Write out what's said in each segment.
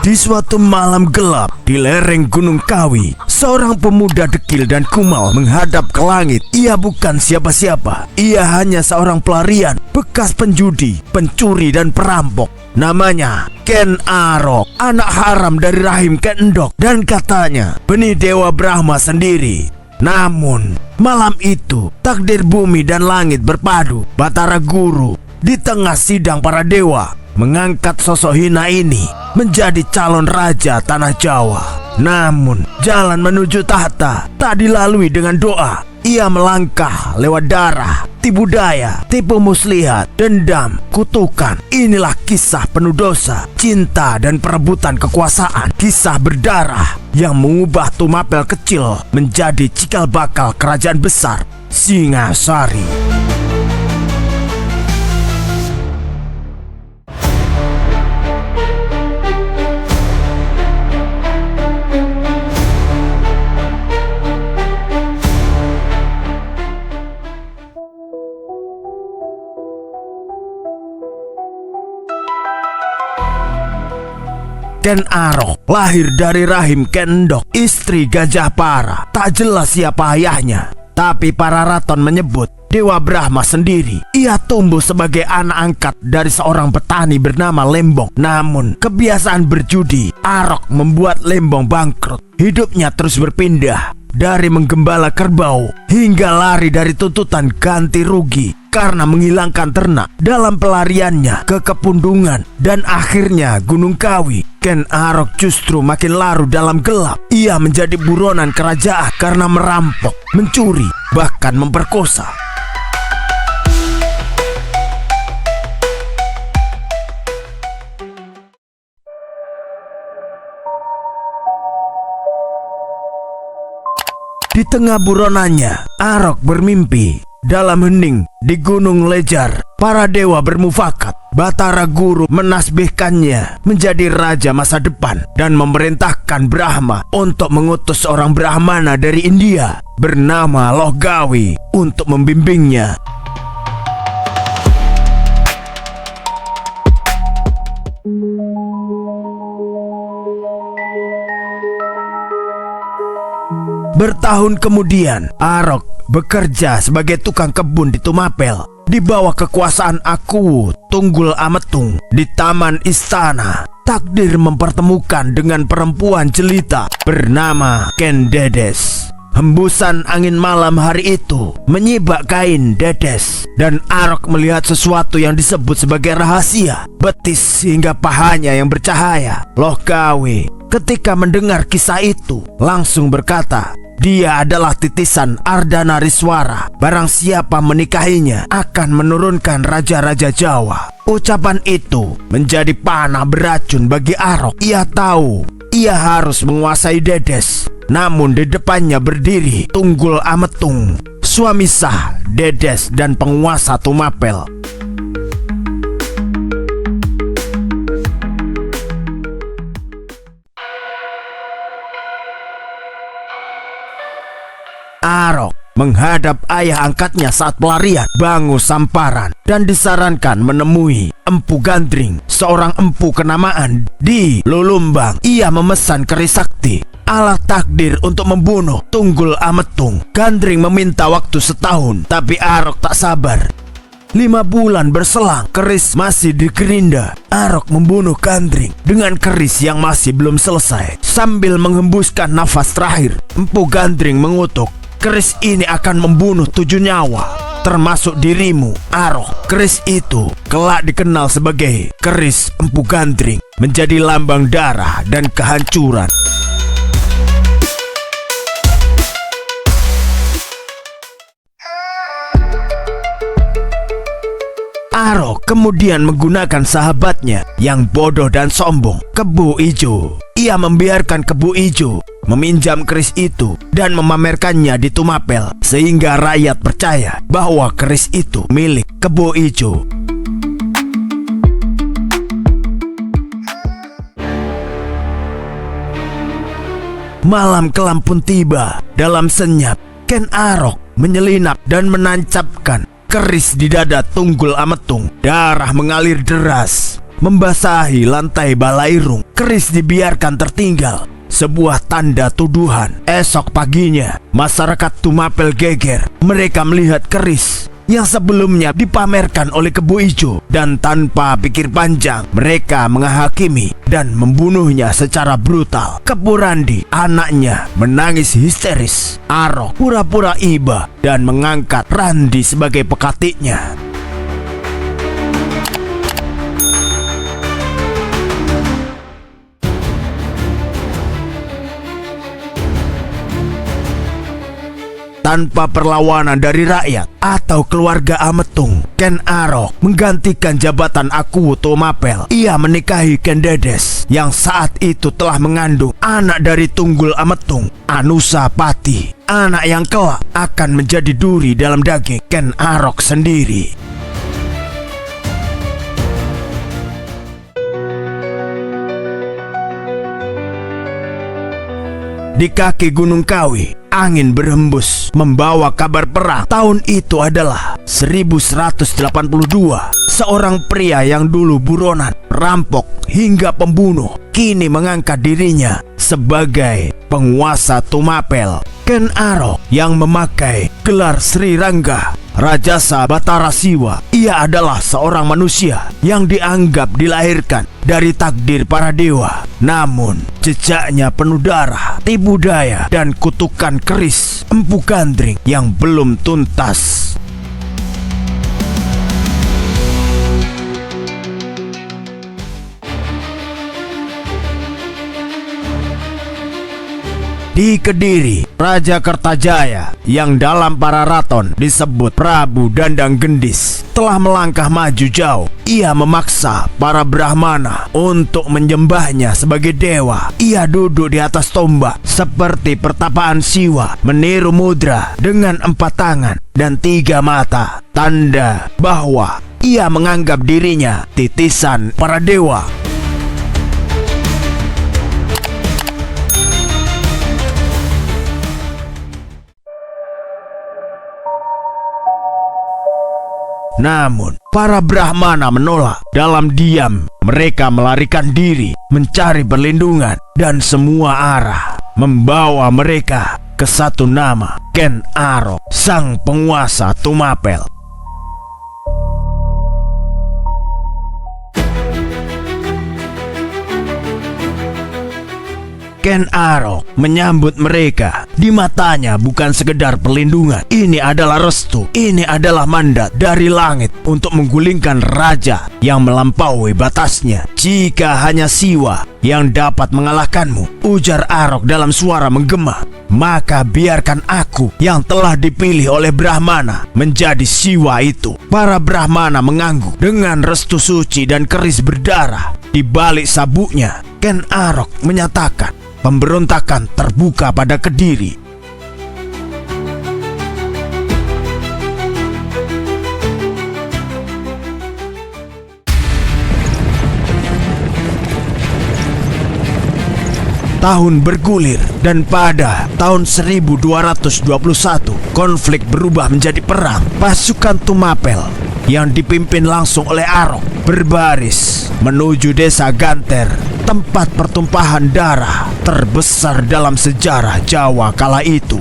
Di suatu malam gelap di lereng Gunung Kawi, seorang pemuda dekil dan kumal menghadap ke langit. Ia bukan siapa-siapa. Ia hanya seorang pelarian, bekas penjudi, pencuri dan perampok. Namanya Ken Arok, anak haram dari rahim Ken Endok, dan katanya benih Dewa Brahma sendiri. Namun malam itu takdir bumi dan langit berpadu. Batara Guru di tengah sidang para dewa mengangkat sosok hina ini menjadi calon raja tanah Jawa. Namun jalan menuju tahta tak dilalui dengan doa. Ia melangkah lewat darah, tipu daya, tipu muslihat, dendam, kutukan. Inilah kisah penuh dosa, cinta dan perebutan kekuasaan. Kisah berdarah yang mengubah Tumapel kecil menjadi cikal bakal kerajaan besar Singasari. Ken Arok lahir dari rahim Ken Endok, istri Gajah Para. Tak jelas siapa ayahnya, tapi para raton menyebut Dewa Brahma sendiri. Ia tumbuh sebagai anak angkat dari seorang petani bernama Lembong. Namun kebiasaan berjudi Arok membuat Lembong bangkrut. Hidupnya terus berpindah dari menggembala kerbau hingga lari dari tuntutan ganti rugi karena menghilangkan ternak dalam pelariannya ke Kepundungan dan akhirnya Gunung Kawi. Ken Arok justru makin larut dalam gelap. Ia menjadi buronan kerajaan karena merampok, mencuri, bahkan memperkosa. Di tengah buronannya, Arok bermimpi. Dalam hening di Gunung Lejar, para dewa bermufakat. Batara Guru menasbihkannya menjadi raja masa depan dan memerintahkan Brahma untuk mengutus seorang Brahmana dari India bernama Lohgawi untuk membimbingnya. Bertahun kemudian, Arok bekerja sebagai tukang kebun di Tumapel di bawah kekuasaan Aku Tunggul Ametung. Di taman istana, takdir mempertemukan dengan perempuan jelita bernama Ken Dedes. Hembusan angin malam hari itu menyibak kain Dedes dan Arok melihat sesuatu yang disebut sebagai rahasia, betis hingga pahanya yang bercahaya. Lohgawi ketika mendengar kisah itu langsung berkata, dia adalah titisan Ardanariswara. Barang siapa menikahinya akan menurunkan raja-raja Jawa. Ucapan itu menjadi panah beracun bagi Arok. Ia tahu ia harus menguasai Dedes. Namun di depannya berdiri Tunggul Ametung, suami sah Dedes dan penguasa Tumapel. Arok menghadap ayah angkatnya saat pelarian, Bangu Samparan, dan disarankan menemui Empu Gandring, seorang empu kenamaan di Lulumbang. Ia memesan keris sakti, alat takdir untuk membunuh Tunggul Ametung. Gandring meminta waktu setahun, tapi Arok tak sabar. 5 bulan berselang, keris masih digerinda. Arok membunuh Gandring dengan keris yang masih belum selesai. Sambil menghembuskan nafas terakhir, Empu Gandring mengutuk, keris ini akan membunuh 7 nyawa, termasuk dirimu, Arok. Keris itu kelak dikenal sebagai keris Empu Gandring, menjadi lambang darah dan kehancuran. Arok kemudian menggunakan sahabatnya yang bodoh dan sombong, Kebu Ijo. Ia membiarkan Kebu Ijo meminjam keris itu dan memamerkannya di Tumapel, sehingga rakyat percaya bahwa keris itu milik Kebu Ijo. Malam kelam pun tiba. Dalam senyap, Ken Arok menyelinap dan menancapkan keris di dada Tunggul Ametung. Darah mengalir deras. membasahi lantai balairung. Keris dibiarkan tertinggal, sebuah tanda tuduhan. Esok paginya, masyarakat Tumapel geger. Mereka melihat keris yang sebelumnya dipamerkan oleh Kebo Ijo, dan tanpa pikir panjang mereka menghakimi dan membunuhnya secara brutal. Kebo Randi, anaknya, menangis histeris. Arok pura-pura iba dan mengangkat Randi sebagai pekatiknya. Tanpa perlawanan dari rakyat atau keluarga Ametung, Ken Arok menggantikan jabatan Aku Tumapel. Ia menikahi Ken Dedes yang saat itu telah mengandung anak dari Tunggul Ametung, Anusa Pati, anak yang kelak akan menjadi duri dalam daging Ken Arok sendiri. Di kaki Gunung Kawi, angin berhembus membawa kabar perang. Tahun itu adalah 1182. Seorang pria yang dulu buronan, rampok hingga pembunuh, kini mengangkat dirinya sebagai penguasa Tumapel. Ken Arok yang memakai gelar Sri Rangga Rajasa Batara Siwa. Ia adalah seorang manusia yang dianggap dilahirkan dari takdir para dewa. Namun jejaknya penuh darah, tipu daya, dan kutukan keris Empu Gandring yang belum tuntas. Di Kediri, Raja Kertajaya yang dalam para raton disebut Prabu Dandang Gendis telah melangkah maju jauh. Ia memaksa para Brahmana untuk menyembahnya sebagai dewa. Ia duduk di atas tombak seperti pertapaan Siwa, meniru mudra dengan 4 tangan dan 3 mata, tanda bahwa ia menganggap dirinya titisan para dewa. Namun, para Brahmana menolak. Dalam diam, mereka melarikan diri, mencari perlindungan, dan semua arah membawa mereka ke satu nama, Ken Arok, sang penguasa Tumapel. Ken Arok menyambut mereka. Di matanya bukan sekedar perlindungan, ini adalah restu, ini adalah mandat dari langit untuk menggulingkan raja yang melampaui batasnya. Jika hanya Siwa yang dapat mengalahkanmu, ujar Arok dalam suara menggema, maka biarkan aku yang telah dipilih oleh Brahmana menjadi Siwa itu. Para Brahmana mengangguk dengan restu suci dan keris berdarah. Di balik sabuknya, Ken Arok menyatakan pemberontakan terbuka pada Kediri. Tahun bergulir dan pada tahun 1221 konflik berubah menjadi perang. Pasukan Tumapel yang dipimpin langsung oleh Arok berbaris menuju desa Ganter, tempat pertumpahan darah terbesar dalam sejarah Jawa kala itu.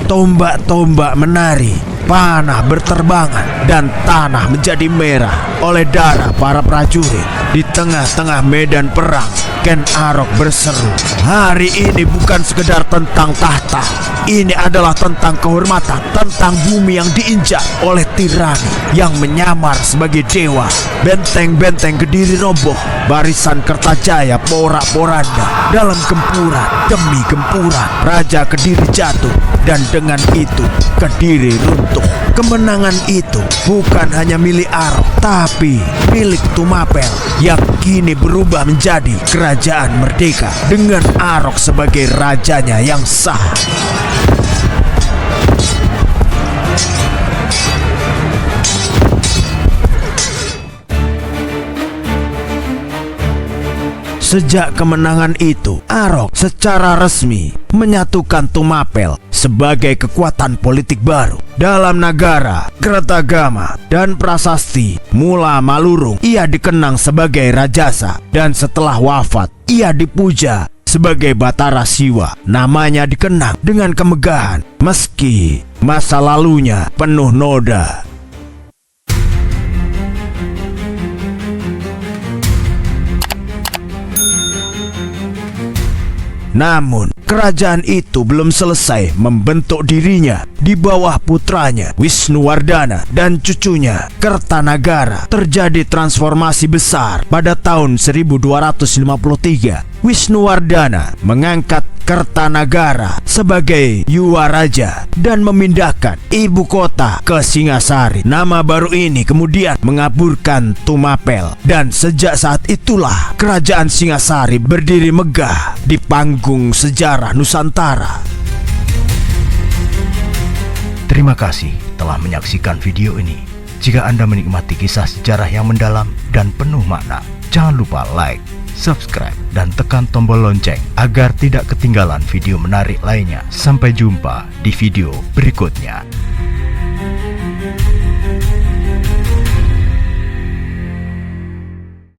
Tombak-tombak menari, panah berterbangan, dan tanah menjadi merah oleh darah para prajurit. Di tengah-tengah medan perang, Ken Arok berseru, hari ini bukan sekedar tentang tahta. Ini adalah tentang kehormatan, tentang bumi yang diinjak oleh tirani yang menyamar sebagai dewa. Benteng-benteng Kediri roboh, barisan Kertajaya porak-poranda dalam gempuran demi gempuran. Raja Kediri jatuh, dan dengan itu Kediri runtuh. Kemenangan itu bukan hanya milik Arok, tapi milik Tumapel yang kini berubah menjadi kerajaan merdeka dengan Arok sebagai rajanya yang sah. Sejak kemenangan itu, Arok secara resmi menyatukan Tumapel sebagai kekuatan politik baru. Dalam Nagara, Kertagama, dan prasasti Mula Malurung, ia dikenang sebagai Rajasa, dan setelah wafat, ia dipuja sebagai Batara Siwa. Namanya dikenang dengan kemegahan meski masa lalunya penuh noda. Namun, kerajaan itu belum selesai membentuk dirinya. Di bawah putranya Wisnuwardana dan cucunya Kertanagara terjadi transformasi besar pada tahun 1253. Wisnuwardana mengangkat Kertanagara sebagai Yuwa Raja dan memindahkan ibu kota ke Singasari. Nama baru ini kemudian mengaburkan Tumapel, dan sejak saat itulah kerajaan Singasari berdiri megah di panggung sejarah Nusantara. Terima kasih telah menyaksikan video ini. Jika Anda menikmati kisah sejarah yang mendalam dan penuh makna, jangan lupa like, subscribe, dan tekan tombol lonceng agar tidak ketinggalan video menarik lainnya. Sampai jumpa di video berikutnya.